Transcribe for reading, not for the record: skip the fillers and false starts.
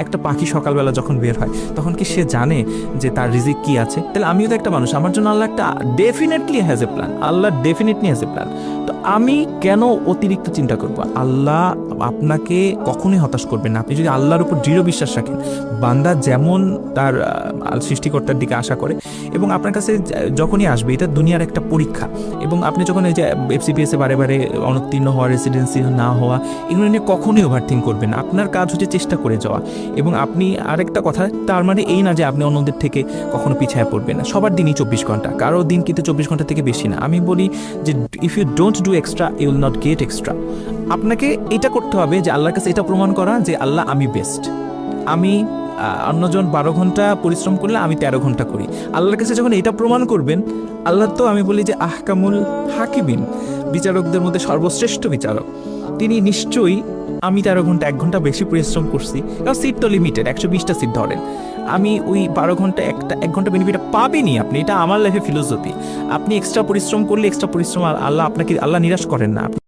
একটা পাখি সকালবেলা যখন বের হয় তখন কি সে জানে যে তার রিজিক কি আছে? তাহলে আমিও তো একটা মানুষ, আমার জন্য আল্লাহ একটা definitely has a plan, Allah definitely has a plan. তো আমি কেন অতিরিক্ত চিন্তা করব? আল্লাহ আপনাকে কখনোই হতাশ করবেন না আপনি যদি আল্লাহর উপর দৃঢ় বিশ্বাস রাখেন। বান্দা যেমন তার সৃষ্টিকর্তার দিকে আশা করে, এবং আপনার কাছে যখনই আসবে, এটা দুনিয়ার একটা পরীক্ষা, এবং আপনি যখন এই যে এফসিপিএসে বারে বারে অনুত্তীর্ণ হওয়া, রেসিডেন্সি না হওয়া, এগুলো নিয়ে কখনোই ওভারথিঙ্ক করবেন না। আপনার কাজ হচ্ছে চেষ্টা করে যাওয়া। এবং আপনি আরেকটা কথা, তার মানে এই না যে আপনি অন্যদের থেকে কখনো পিছিয়ে পড়বেন না। সবার দিনই 24 ঘন্টা, কারো দিন কিন্তু 24 ঘন্টা থেকে বেশি না। আমি বলি যে if you don't do extra you will not get extra. আপনাকে এটা করতে হবে যে আল্লাহর কাছে এটা প্রমাণ করা যে আল্লাহ আমি বেস্ট। আমি অন্যজন 12 ঘন্টা পরিশ্রম করলে আমি 13 ঘন্টা করি। আল্লাহর কাছে যখন এটা প্রমাণ করবেন, আল্লাহ তো আমি বলি যে আহকামুল হাকিমিন, বিচারকদের মধ্যে সর্বশ্রেষ্ঠ বিচারক, তিনি নিশ্চয়ই আমি 13 ঘন্টা 1 ঘন্টা বেশি পরিশ্রম করছি, কারণ সিট তো লিমিটেড, 120টা সিট ধরেন, আমি ওই 12 ঘন্টা 1 ঘন্টা বেনিফিট পাবেনই আপনি। এটা আমার লাইফে ফিলোসফি। আপনি এক্সট্রা পরিশ্রম করলে এক্সট্রা পরিশ্রম আল্লাহ আপনাকে, আল্লাহ নিরাশ করেন না।